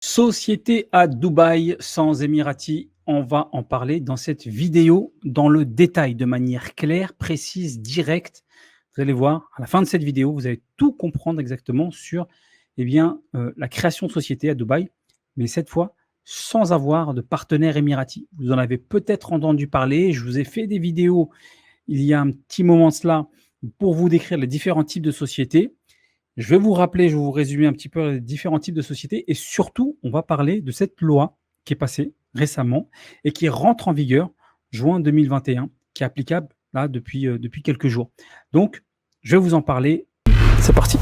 Société à Dubaï sans Émiratis, on va en parler dans cette vidéo dans le détail, de manière claire, précise, directe. Vous allez voir, à la fin de cette vidéo, vous allez tout comprendre exactement sur la création de société à Dubaï, mais cette fois sans avoir de partenaire émirati. Vous en avez peut-être entendu parler, je vous ai fait des vidéos il y a un petit moment de cela pour vous décrire les différents types de sociétés. Je vais vous rappeler, je vais vous résumer un petit peu les différents types de sociétés et surtout, on va parler de cette loi qui est passée récemment et qui rentre en vigueur juin 2021, qui est applicable là depuis quelques jours. Donc, je vais vous en parler. C'est parti.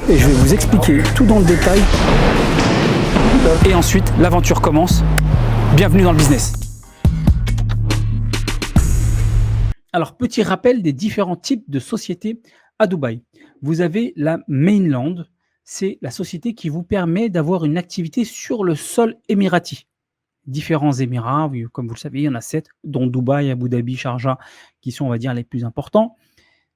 Et je vais vous expliquer tout dans le détail. Et ensuite, l'aventure commence. Bienvenue dans le business. Alors, petit rappel des différents types de sociétés à Dubaï. Vous avez la Mainland, c'est la société qui vous permet d'avoir une activité sur le sol émirati. Différents émirats, comme vous le savez, il y en a 7, dont Dubaï, Abu Dhabi, Sharjah, qui sont, on va dire, les plus importants.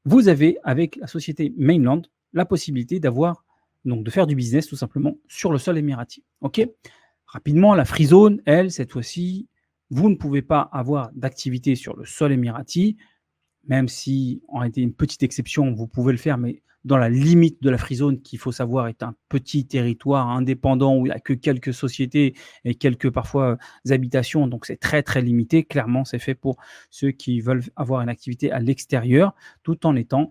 Vous avez, avec la société Mainland, la possibilité de faire du business tout simplement sur le sol émirati. Ok. Rapidement, la Free Zone, elle, cette fois-ci, vous ne pouvez pas avoir d'activité sur le sol émirati, même si, en réalité, une petite exception, vous pouvez le faire, mais dans la limite de la Free Zone, qu'il faut savoir est un petit territoire indépendant où il n'y a que quelques sociétés et quelques parfois habitations, donc c'est très très limité. Clairement, c'est fait pour ceux qui veulent avoir une activité à l'extérieur, tout en ayant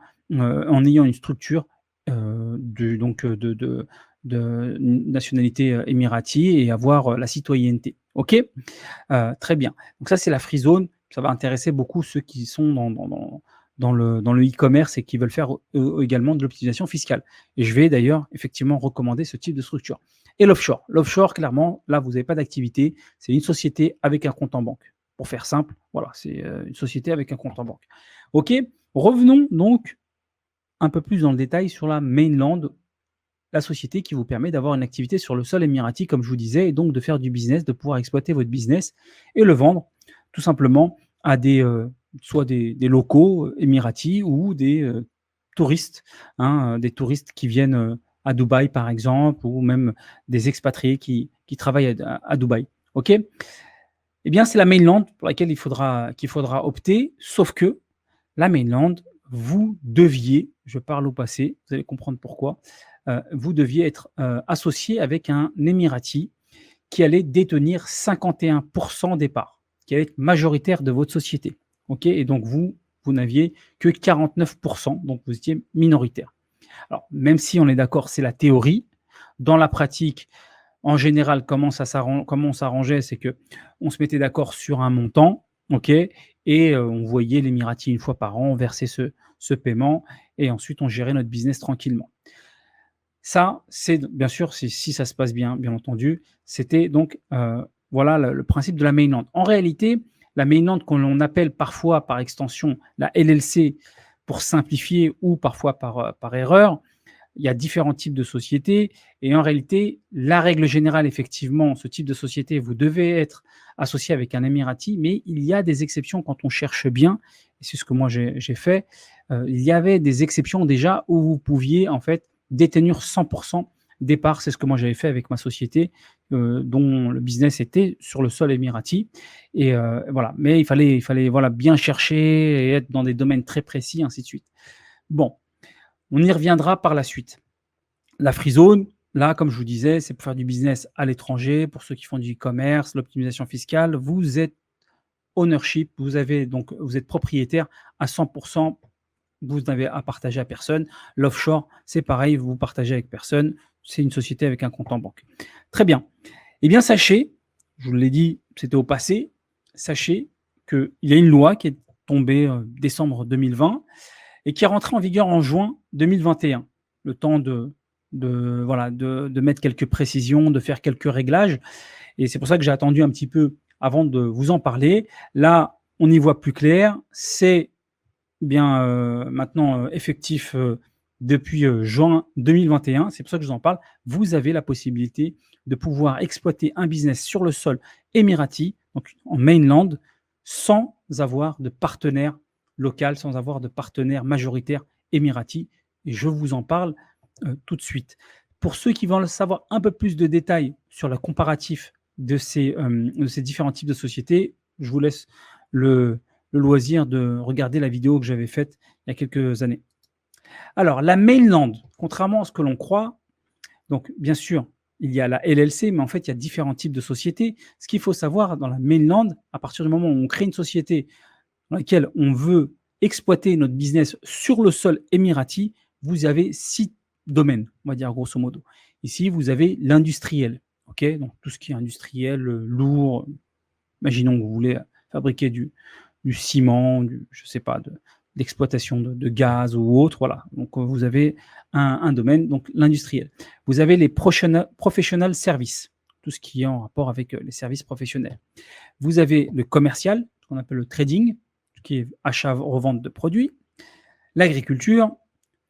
une structure de nationalité émirati et avoir la citoyenneté. Ok. Très bien. Donc ça, c'est la Free Zone. Ça va intéresser beaucoup ceux qui sont dans le e-commerce et qui veulent faire également de l'optimisation fiscale. Et je vais d'ailleurs effectivement recommander ce type de structure. Et l'offshore. L'offshore, clairement, là, vous n'avez pas d'activité. C'est une société avec un compte en banque. Pour faire simple, voilà, c'est une société avec un compte en banque. OK. Revenons donc un peu plus dans le détail sur la Mainland, la société qui vous permet d'avoir une activité sur le sol émirati, comme je vous disais, et donc de faire du business, de pouvoir exploiter votre business et le vendre tout simplement à soit des locaux émiratis ou des touristes, hein, des touristes qui viennent à Dubaï par exemple, ou même des expatriés qui travaillent à Dubaï. OK. Eh bien, c'est la mainland pour laquelle qu'il faudra opter, sauf que la mainland, vous deviez, je parle au passé, vous allez comprendre pourquoi, vous deviez être associé avec un Émirati qui allait détenir 51% des parts, qui allait être majoritaire de votre société. Ok. Et donc, vous n'aviez que 49%, donc vous étiez minoritaire. Alors, même si on est d'accord, c'est la théorie, dans la pratique, en général, comment on s'arrangeait, c'est qu'on se mettait d'accord sur un montant, ok, et on voyait l'Émirati une fois par an verser ce paiement, et ensuite on gérait notre business tranquillement. Ça, c'est bien sûr, si ça se passe bien, bien entendu, c'était donc voilà le principe de la mainland. En réalité, la mainland, qu'on appelle parfois par extension la LLC pour simplifier ou parfois par erreur, il y a différents types de sociétés et en réalité, la règle générale, effectivement, ce type de société, vous devez être associé avec un Émirati, mais il y a des exceptions quand on cherche bien, et c'est ce que moi j'ai fait. Il y avait des exceptions déjà où vous pouviez en fait détenir 100% des parts. C'est ce que moi j'avais fait avec ma société dont le business était sur le sol émirati. Et voilà. Mais il fallait voilà, bien chercher et être dans des domaines très précis, ainsi de suite. Bon, on y reviendra par la suite. La free zone, là, comme je vous disais, c'est pour faire du business à l'étranger, pour ceux qui font du e-commerce, l'optimisation fiscale. Vous êtes ownership, vous êtes propriétaire à 100%, vous n'avez à partager à personne. L'offshore, c'est pareil, vous partagez avec personne. C'est une société avec un compte en banque. Très bien. Eh bien, sachez, je vous l'ai dit, c'était au passé, sachez qu'il y a une loi qui est tombée en décembre 2020 et qui est rentrée en vigueur en juin 2021. Le temps de mettre quelques précisions, de faire quelques réglages. Et c'est pour ça que j'ai attendu un petit peu avant de vous en parler. Là, on y voit plus clair. C'est bien maintenant effectif depuis juin 2021. C'est pour ça que je vous en parle. Vous avez la possibilité de pouvoir exploiter un business sur le sol émirati, donc en mainland, sans avoir de partenaire local, sans avoir de partenaire majoritaire émirati. Et je vous en parle tout de suite. Pour ceux qui veulent savoir un peu plus de détails sur le comparatif de ces différents types de sociétés, je vous laisse le loisir de regarder la vidéo que j'avais faite il y a quelques années. Alors, la mainland, contrairement à ce que l'on croit, donc bien sûr, il y a la LLC, mais en fait, il y a différents types de sociétés. Ce qu'il faut savoir dans la mainland, à partir du moment où on crée une société dans laquelle on veut exploiter notre business sur le sol émirati, vous avez 6 domaines, on va dire grosso modo. Ici, vous avez l'industriel, ok, donc tout ce qui est industriel, lourd. Imaginons que vous voulez fabriquer du ciment, je ne sais pas, d'exploitation de gaz ou autre, voilà. Donc vous avez un domaine, donc l'industriel. Vous avez les professional services, tout ce qui est en rapport avec les services professionnels. Vous avez le commercial, ce qu'on appelle le trading, qui est achat-revente de produits, l'agriculture,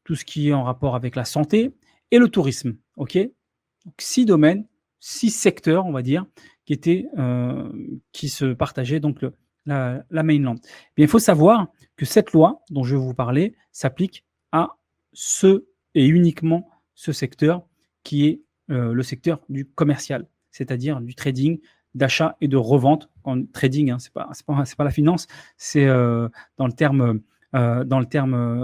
tout ce qui est en rapport avec la santé, et le tourisme. Ok, donc 6 domaines, 6 secteurs, on va dire, qui se partageaient donc la mainland. Eh bien, il faut savoir que cette loi dont je vais vous parler s'applique à ce et uniquement ce secteur qui est le secteur du commercial, c'est-à-dire du trading, d'achat et de revente. En trading, hein, c'est pas la finance, c'est dans le terme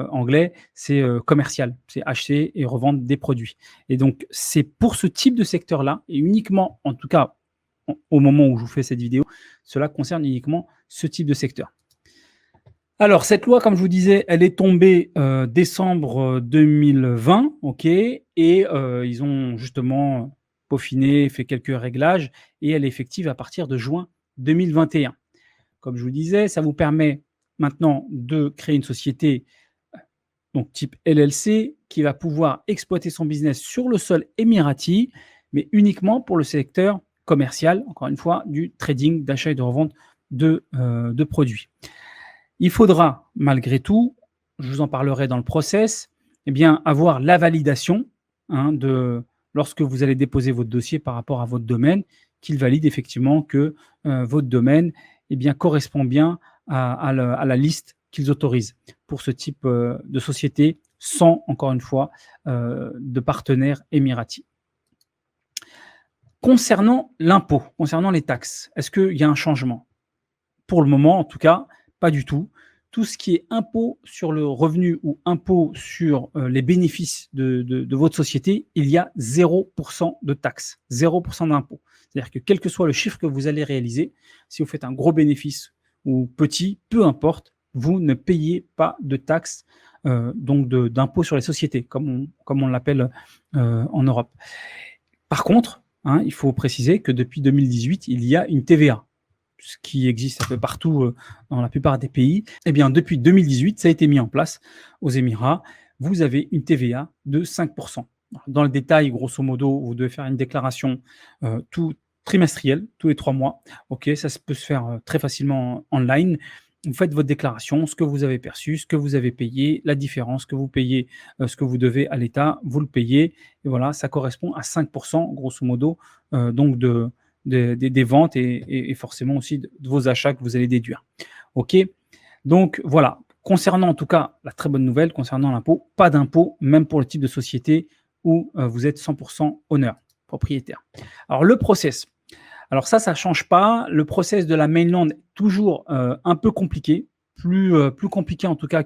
anglais, c'est commercial, c'est acheter et revendre des produits. Et donc, c'est pour ce type de secteur-là, et uniquement, en tout cas, au moment où je vous fais cette vidéo, cela concerne uniquement ce type de secteur. Alors, cette loi, comme je vous disais, elle est tombée décembre 2020, ok, et ils ont justement peaufiné, fait quelques réglages, et elle est effective à partir de juin 2021. Comme je vous disais, ça vous permet maintenant de créer une société donc type LLC qui va pouvoir exploiter son business sur le sol émirati, mais uniquement pour le secteur commercial, encore une fois, du trading, d'achat et de revente de produits. Il faudra, malgré tout, je vous en parlerai dans le process, eh bien, avoir la validation lorsque vous allez déposer votre dossier par rapport à votre domaine, qu'il valide effectivement que votre domaine eh bien, correspond bien à la liste qu'ils autorisent pour ce type de société sans, encore une fois, de partenaires émiratis. Concernant l'impôt, concernant les taxes, est-ce qu'il y a un changement? Pour le moment, en tout cas, pas du tout. Tout ce qui est impôt sur le revenu ou impôt sur les bénéfices de votre société, il y a 0% de taxes, 0% d'impôt. C'est-à-dire que quel que soit le chiffre que vous allez réaliser, si vous faites un gros bénéfice ou petit, peu importe, vous ne payez pas de taxes, donc d'impôt sur les sociétés, comme on l'appelle en Europe. Par contre, il faut préciser que depuis 2018, il y a une TVA, ce qui existe un peu partout dans la plupart des pays. Eh bien, depuis 2018, ça a été mis en place aux Émirats. Vous avez une TVA de 5%. Dans le détail, grosso modo, vous devez faire une déclaration trimestrielle, tous les 3 mois. Ok, ça peut se faire très facilement online. Vous faites votre déclaration, ce que vous avez perçu, ce que vous avez payé, la différence que vous payez, ce que vous devez à l'État, vous le payez. Et voilà, ça correspond à 5%, grosso modo, donc des ventes et forcément aussi de vos achats que vous allez déduire. OK, donc voilà. Concernant en tout cas la très bonne nouvelle, concernant l'impôt, pas d'impôt, même pour le type de société où vous êtes 100% owner, propriétaire. Alors le process. Alors ça ne change pas. Le process de la mainland est toujours un peu compliqué, plus compliqué en tout cas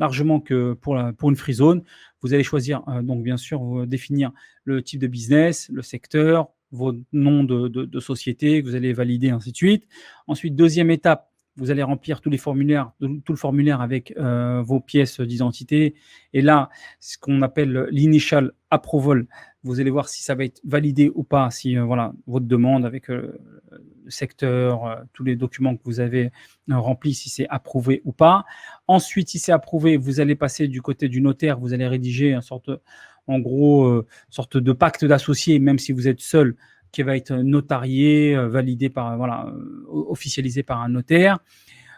largement que pour une free zone. Vous allez choisir, donc bien sûr, définir le type de business, le secteur, vos noms de société que vous allez valider, ainsi de suite. Ensuite, deuxième étape, vous allez remplir tout le formulaire avec vos pièces d'identité. Et là, ce qu'on appelle l'initial approval, vous allez voir si ça va être validé ou pas, si voilà, votre demande avec le secteur, tous les documents que vous avez remplis, si c'est approuvé ou pas. Ensuite, si c'est approuvé, vous allez passer du côté du notaire, vous allez rédiger en gros, sorte de pacte d'associés, même si vous êtes seul, qui va être notarié, validé par, officialisé par un notaire.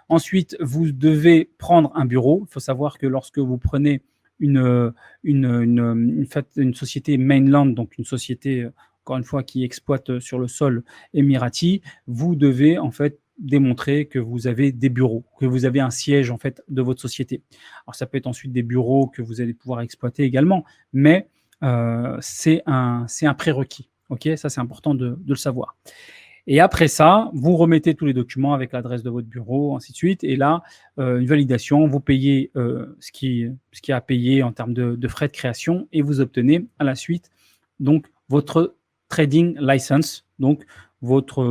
Ensuite, vous devez prendre un bureau. Il faut savoir que lorsque vous prenez une société mainland, donc une société, encore une fois, qui exploite sur le sol émirati, vous devez en fait démontrer que vous avez des bureaux, que vous avez un siège en fait de votre société. Alors ça peut être ensuite des bureaux que vous allez pouvoir exploiter également, mais c'est un prérequis. Ok, ça c'est important de le savoir. Et après ça, vous remettez tous les documents avec l'adresse de votre bureau, ainsi de suite. Et là, une validation, vous payez ce qui est à payer en termes de frais de création et vous obtenez à la suite donc votre trading license, donc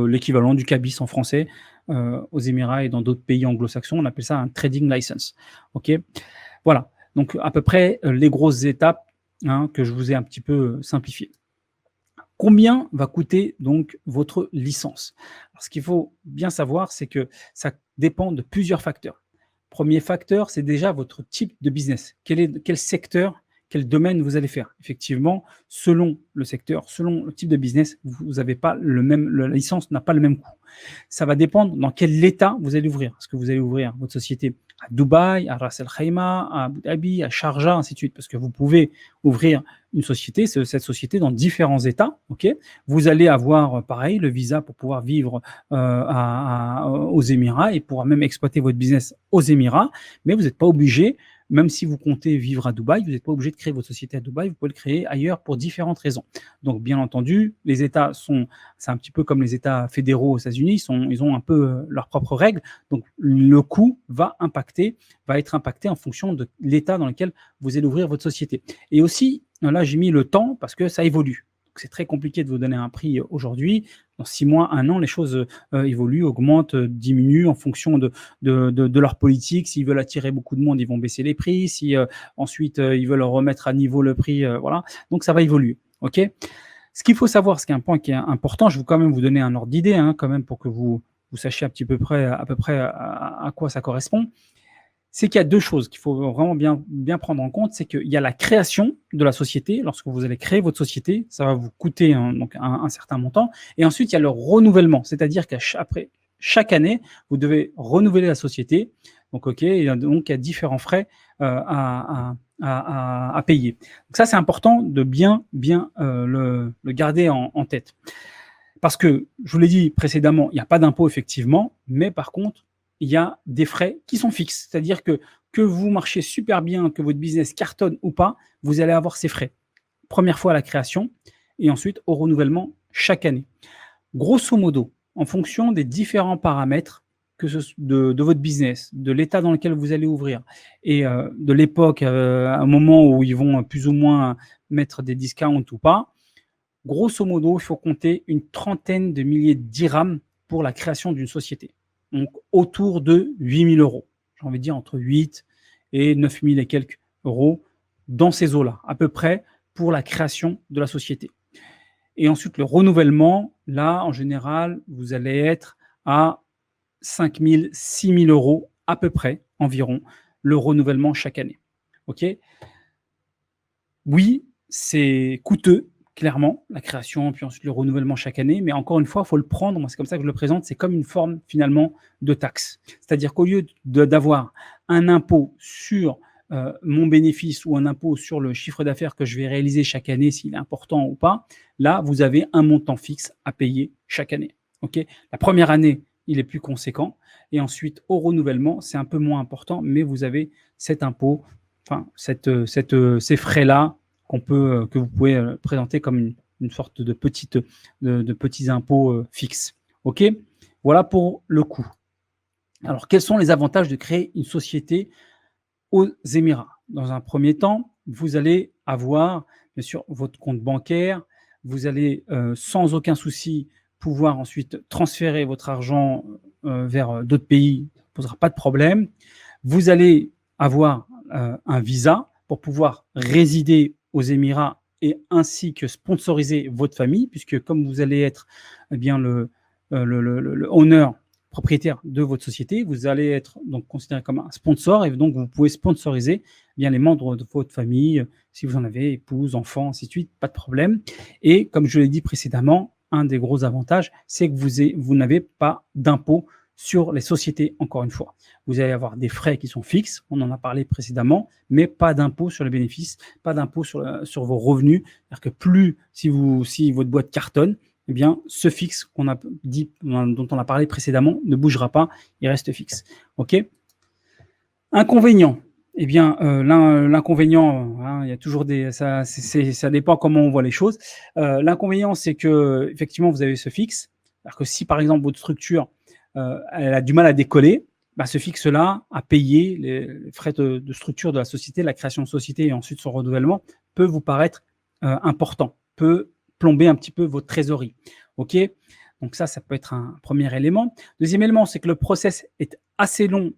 l'équivalent du CABIS en français aux Émirats et dans d'autres pays anglo-saxons. On appelle ça un trading license. Ok, voilà. Donc à peu près les grosses étapes que je vous ai un petit peu simplifiées. Combien va coûter donc votre licence? Alors, ce qu'il faut bien savoir, c'est que ça dépend de plusieurs facteurs. Premier facteur, c'est déjà votre type de business. Quel secteur, quel domaine vous allez faire? Effectivement, selon le secteur, selon le type de business, vous n'avez pas le même, la licence n'a pas le même coût. Ça va dépendre dans quel état vous allez ouvrir. Est-ce que vous allez ouvrir votre société à Dubaï, à Ras El Khaimah, à Abu Dhabi, à Sharjah, ainsi de suite? Parce que vous pouvez ouvrir une société, cette société dans différents États. Ok, vous allez avoir pareil le visa pour pouvoir vivre aux Émirats et pouvoir même exploiter votre business aux Émirats, mais vous n'êtes pas obligé, même si vous comptez vivre à Dubaï, vous n'êtes pas obligé de créer votre société à Dubaï, vous pouvez le créer ailleurs pour différentes raisons. Donc bien entendu, les États c'est un petit peu comme les États fédéraux aux États-Unis, ils ont un peu leurs propres règles, donc le coût va être impacté en fonction de l'État dans lequel vous allez ouvrir votre société. Et aussi, là, j'ai mis le temps parce que ça évolue. Donc, c'est très compliqué de vous donner un prix aujourd'hui. Dans 6 mois, 1 an, les choses évoluent, augmentent, diminuent en fonction de leur politique. S'ils veulent attirer beaucoup de monde, ils vont baisser les prix. Si ensuite ils veulent remettre à niveau le prix, voilà. Donc ça va évoluer. Ok. Ce qu'il faut savoir, ce qui est un point qui est important, je vais quand même vous donner un ordre d'idée, quand même pour que vous sachiez à peu près à quoi ça correspond. C'est qu'il y a 2 choses qu'il faut vraiment bien prendre en compte. C'est qu'il y a la création de la société. Lorsque vous allez créer votre société, ça va vous coûter donc un certain montant. Et ensuite, il y a le renouvellement. C'est-à-dire qu'après chaque année, vous devez renouveler la société. Donc, OK, il y a différents frais à payer. Donc ça, c'est important de bien le garder en tête. Parce que, je vous l'ai dit précédemment, il n'y a pas d'impôt effectivement, mais par contre, il y a des frais qui sont fixes. C'est-à-dire que vous marchez super bien, que votre business cartonne ou pas, vous allez avoir ces frais. Première fois à la création et ensuite au renouvellement chaque année. Grosso modo, en fonction des différents paramètres de votre business, de l'état dans lequel vous allez ouvrir et de l'époque, à un moment où ils vont plus ou moins mettre des discounts ou pas, grosso modo, il faut compter une trentaine de milliers de dirhams pour la création d'une société. Donc autour de 8 000 €. J'ai envie de dire entre 8 et 9 000 et quelques euros dans ces eaux-là, à peu près pour la création de la société. Et ensuite, le renouvellement, là, en général, vous allez être à 5 000, 6 000 € à peu près, environ, le renouvellement chaque année. OK ? Oui, c'est coûteux, clairement, la création, puis ensuite le renouvellement chaque année. Mais encore une fois, il faut le prendre, moi c'est comme ça que je le présente, c'est comme une forme finalement de taxe. C'est-à-dire qu'au lieu d'avoir un impôt sur mon bénéfice ou un impôt sur le chiffre d'affaires que je vais réaliser chaque année, s'il est important ou pas, là, vous avez un montant fixe à payer chaque année. Okay ? La première année, il est plus conséquent. Et ensuite, au renouvellement, c'est un peu moins important, mais vous avez cet impôt, enfin, ces frais-là que vous pouvez présenter comme une sorte de petits impôts fixes. OK ? Voilà pour le coût. Alors, quels sont les avantages de créer une société aux Émirats? Dans un premier temps, vous allez avoir, bien sûr, votre compte bancaire. Vous allez sans aucun souci pouvoir ensuite transférer votre argent vers d'autres pays. Ça ne posera pas de problème. Vous allez avoir un visa pour pouvoir résider aux Émirats et ainsi que sponsoriser votre famille, puisque comme vous allez être bien le owner, propriétaire de votre société, vous allez être donc considéré comme un sponsor et donc vous pouvez sponsoriser bien les membres de votre famille, si vous en avez, épouse, enfants, ainsi de suite, pas de problème. Et comme je l'ai dit précédemment, un des gros avantages, c'est que vous n'avez pas d'impôt sur les sociétés, encore une fois. Vous allez avoir des frais qui sont fixes, on en a parlé précédemment, mais pas d'impôt sur les bénéfices, pas d'impôt sur vos revenus. C'est-à-dire que si votre boîte cartonne, eh bien, ce fixe qu'on a dit, dont on a parlé précédemment, ne bougera pas, il reste fixe. OK? Inconvénient, eh bien, l'inconvénient, hein, il y a toujours ça dépend comment on voit les choses. L'inconvénient, c'est qu'effectivement, vous avez ce fixe. Alors que si, par exemple, votre structure, elle a du mal à décoller, bah, ce fixe-là, à payer les frais de structure de la société, la création de société et ensuite son renouvellement, peut vous paraître, important, peut plomber un petit peu votre trésorerie. OK? Donc ça peut être un premier élément. Deuxième élément, c'est que le process est assez long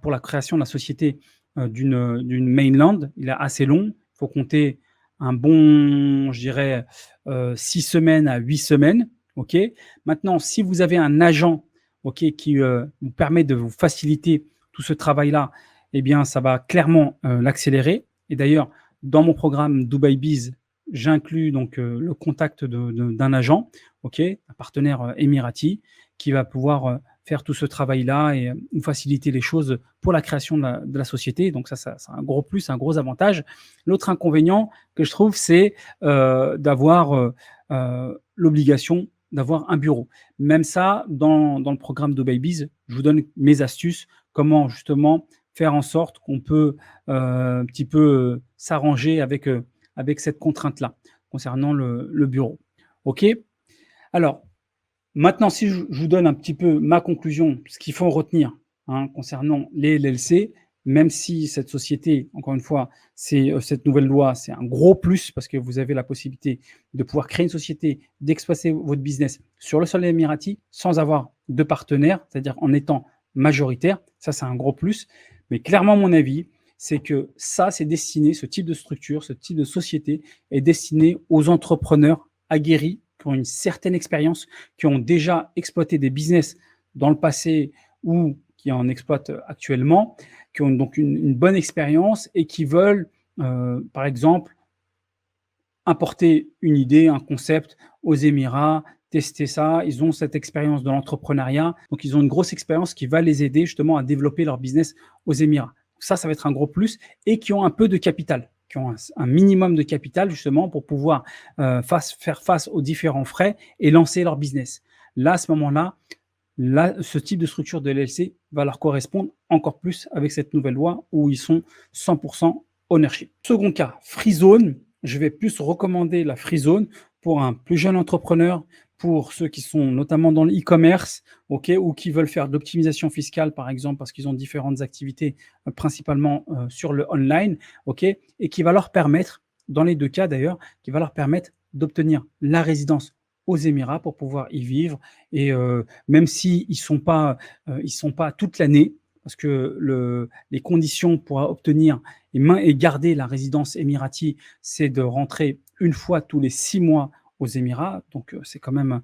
pour la création de la société d'une mainland. Il est assez long. Il faut compter un bon, je dirais, 6 semaines à 8 semaines. OK. Maintenant, si vous avez un agent, OK, qui vous permet de vous faciliter tout ce travail-là, eh bien, ça va clairement l'accélérer. Et d'ailleurs, dans mon programme Dubai Biz, j'inclus donc le contact d'un agent, OK, un partenaire émirati, qui va pouvoir faire tout ce travail-là et nous faciliter les choses pour la création de la société. Donc ça, c'est un gros plus, un gros avantage. L'autre inconvénient que je trouve, c'est d'avoir l'obligation d'avoir un bureau. Même ça, dans le programme de Babies, je vous donne mes astuces, comment justement faire en sorte qu'on peut un petit peu s'arranger avec cette contrainte-là concernant le bureau. OK? Alors, maintenant, si je vous donne un petit peu ma conclusion, ce qu'il faut retenir, hein, concernant les LLC, même si cette société, encore une fois, cette nouvelle loi, c'est un gros plus parce que vous avez la possibilité de pouvoir créer une société, d'exploiter votre business sur le sol émirati sans avoir de partenaire, c'est-à-dire en étant majoritaire. Ça, c'est un gros plus. Mais clairement, mon avis, c'est que ça, c'est destiné, ce type de structure, ce type de société est destiné aux entrepreneurs aguerris qui ont une certaine expérience, qui ont déjà exploité des business dans le passé ou qui en exploitent actuellement, qui ont donc une bonne expérience et qui veulent, par exemple, importer une idée, un concept aux Émirats, tester ça. Ils ont cette expérience de l'entrepreneuriat, donc ils ont une grosse expérience qui va les aider justement à développer leur business aux Émirats. Ça va être un gros plus et qui ont un peu de capital, qui ont un minimum de capital justement pour pouvoir faire face aux différents frais et lancer leur business. Là, à ce moment-là, ce type de structure de LLC va leur correspondre encore plus avec cette nouvelle loi où ils sont 100% ownership. Second cas, free zone. Je vais plus recommander la free zone pour un plus jeune entrepreneur, pour ceux qui sont notamment dans le e-commerce, OK, ou qui veulent faire de l'optimisation fiscale, par exemple, parce qu'ils ont différentes activités, principalement sur le online, OK, et qui va leur permettre, dans les deux cas d'ailleurs, qui va leur permettre d'obtenir la résidence aux Émirats pour pouvoir y vivre. Et même s'ils ne sont pas toute l'année, parce que les conditions pour obtenir et garder la résidence émirati, c'est de rentrer une fois tous les 6 mois aux Émirats. Donc, c'est quand même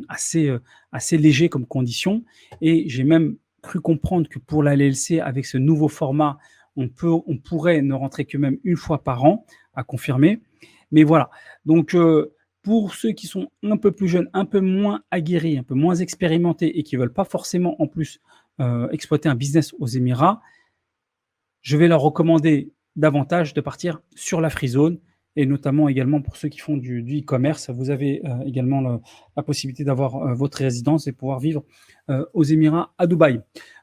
assez léger comme condition. Et j'ai même cru comprendre que pour la LLC, avec ce nouveau format, on pourrait ne rentrer que même une fois par an, à confirmer. Mais voilà. Donc, pour ceux qui sont un peu plus jeunes, un peu moins aguerris, un peu moins expérimentés et qui ne veulent pas forcément en plus exploiter un business aux Émirats, je vais leur recommander davantage de partir sur la free zone et notamment également pour ceux qui font du e-commerce. Vous avez également la possibilité d'avoir votre résidence et pouvoir vivre aux Émirats à Dubaï.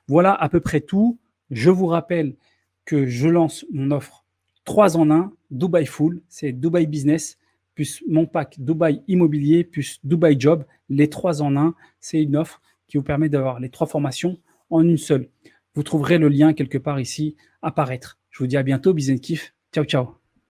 Voilà à peu près tout. Je vous rappelle que je lance mon offre 3 en 1, Dubaï Full, c'est Dubaï Business, plus mon pack Dubaï Immobilier, plus Dubaï Job, les 3 en 1. C'est une offre qui vous permet d'avoir les 3 formations en une seule. Vous trouverez le lien quelque part ici apparaître. Je vous dis à bientôt, Business Kiff. Ciao, ciao.